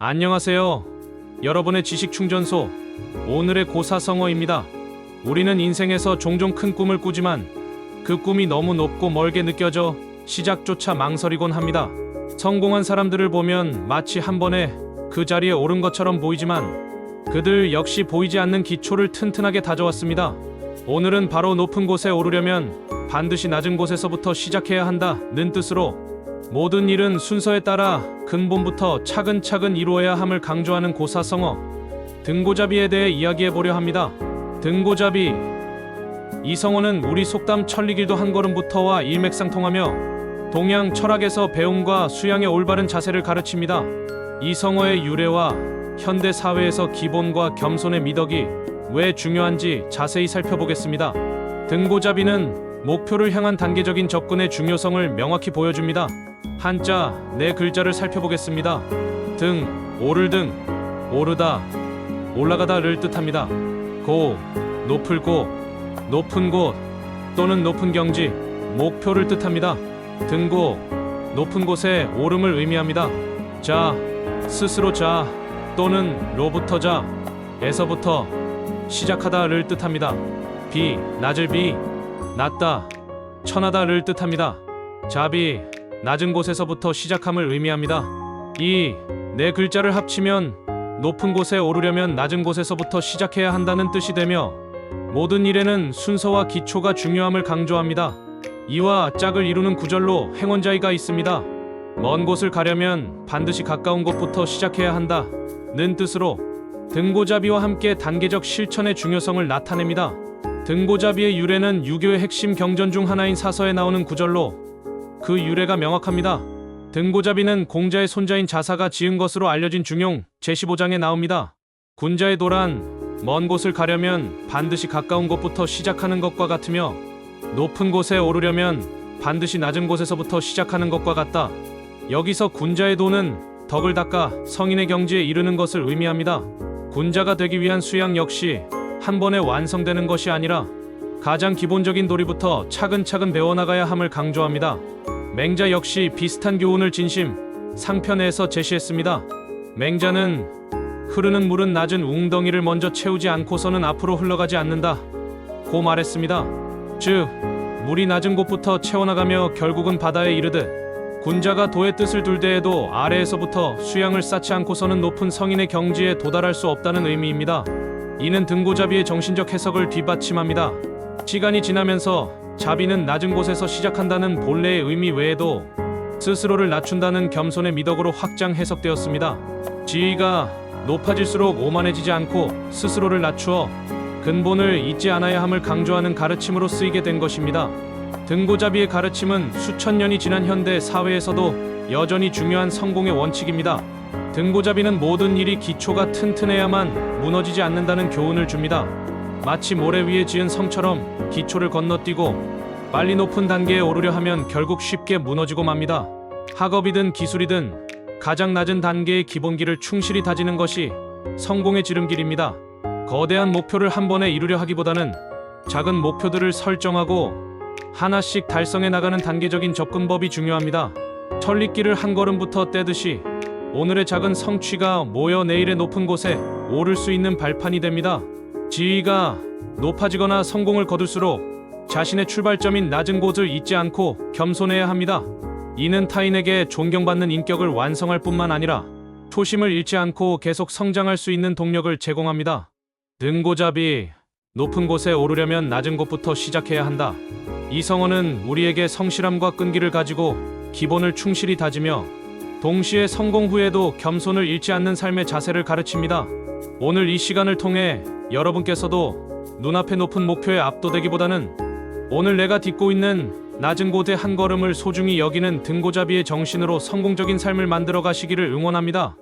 안녕하세요. 여러분의 지식충전소, 오늘의 고사성어입니다. 우리는 인생에서 종종 큰 꿈을 꾸지만 그 꿈이 너무 높고 멀게 느껴져 시작조차 망설이곤 합니다. 성공한 사람들을 보면 마치 한 번에 그 자리에 오른 것처럼 보이지만 그들 역시 보이지 않는 기초를 튼튼하게 다져왔습니다. 오늘은 바로 높은 곳에 오르려면 반드시 낮은 곳에서부터 시작해야 한다는 뜻으로 모든 일은 순서에 따라 근본부터 차근차근 이루어야 함을 강조하는 고사성어 등고잡이에 대해 이야기해보려 합니다. 등고잡이, 이 성어는 우리 속담 천리길도 한 걸음부터와 일맥상통하며 동양 철학에서 배움과 수양의 올바른 자세를 가르칩니다. 이 성어의 유래와 현대 사회에서 기본과 겸손의 미덕이 왜 중요한지 자세히 살펴보겠습니다. 등고잡이는 목표를 향한 단계적인 접근의 중요성을 명확히 보여줍니다. 한자 네 글자를 살펴보겠습니다. 등, 오를 등, 오르다, 올라가다를 뜻합니다. 고, 높을 곳, 높은 곳 또는 높은 경지, 목표를 뜻합니다. 등고, 높은 곳에 오름을 의미합니다. 자, 스스로 자 또는 로부터 자, 에서부터 시작하다를 뜻합니다. 비, 낮을 비, 낮다, 천하다를 뜻합니다. 자비, 낮은 곳에서부터 시작함을 의미합니다. 이 네 글자를 합치면 높은 곳에 오르려면 낮은 곳에서부터 시작해야 한다는 뜻이 되며 모든 일에는 순서와 기초가 중요함을 강조합니다. 이와 짝을 이루는 구절로 행원자의가 있습니다. 먼 곳을 가려면 반드시 가까운 곳부터 시작해야 한다는 뜻으로 등고잡이와 함께 단계적 실천의 중요성을 나타냅니다. 등고잡이의 유래는 유교의 핵심 경전 중 하나인 사서에 나오는 구절로 그 유래가 명확합니다. 등고잡이는 공자의 손자인 자사가 지은 것으로 알려진 중용 제15장에 나옵니다. 군자의 도란, 먼 곳을 가려면 반드시 가까운 곳부터 시작하는 것과 같으며 높은 곳에 오르려면 반드시 낮은 곳에서부터 시작하는 것과 같다. 여기서 군자의 도는 덕을 닦아 성인의 경지에 이르는 것을 의미합니다. 군자가 되기 위한 수양 역시 한 번에 완성되는 것이 아니라 가장 기본적인 도리부터 차근차근 배워나가야 함을 강조합니다. 맹자 역시 비슷한 교훈을 진심 상편에서 제시했습니다. 맹자는 흐르는 물은 낮은 웅덩이를 먼저 채우지 않고서는 앞으로 흘러가지 않는다 고 말했습니다. 즉 물이 낮은 곳부터 채워나가며 결국은 바다에 이르듯 군자가 도의 뜻을 둘 때에도 아래에서부터 수양을 쌓지 않고서는 높은 성인의 경지에 도달할 수 없다는 의미입니다. 이는 등고잡이의 정신적 해석을 뒷받침합니다. 시간이 지나면서 자비는 낮은 곳에서 시작한다는 본래의 의미 외에도 스스로를 낮춘다는 겸손의 미덕으로 확장 해석되었습니다. 지위가 높아질수록 오만해지지 않고 스스로를 낮추어 근본을 잊지 않아야 함을 강조하는 가르침으로 쓰이게 된 것입니다. 등고잡이의 가르침은 수천 년이 지난 현대 사회에서도 여전히 중요한 성공의 원칙입니다. 등고잡이는 모든 일이 기초가 튼튼해야만 무너지지 않는다는 교훈을 줍니다. 마치 모래 위에 지은 성처럼 기초를 건너뛰고 빨리 높은 단계에 오르려 하면 결국 쉽게 무너지고 맙니다. 학업이든 기술이든 가장 낮은 단계의 기본기를 충실히 다지는 것이 성공의 지름길입니다. 거대한 목표를 한 번에 이루려 하기보다는 작은 목표들을 설정하고 하나씩 달성해 나가는 단계적인 접근법이 중요합니다. 천리길을 한 걸음부터 떼듯이 오늘의 작은 성취가 모여 내일의 높은 곳에 오를 수 있는 발판이 됩니다. 지위가 높아지거나 성공을 거둘수록 자신의 출발점인 낮은 곳을 잊지 않고 겸손해야 합니다. 이는 타인에게 존경받는 인격을 완성할 뿐만 아니라 초심을 잃지 않고 계속 성장할 수 있는 동력을 제공합니다. 등고잡이, 높은 곳에 오르려면 낮은 곳부터 시작해야 한다. 이 성어는 우리에게 성실함과 끈기를 가지고 기본을 충실히 다지며 동시에 성공 후에도 겸손을 잃지 않는 삶의 자세를 가르칩니다. 오늘 이 시간을 통해 여러분께서도 눈앞의 높은 목표에 압도되기보다는 오늘 내가 딛고 있는 낮은 곳의 한 걸음을 소중히 여기는 등고잡이의 정신으로 성공적인 삶을 만들어 가시기를 응원합니다.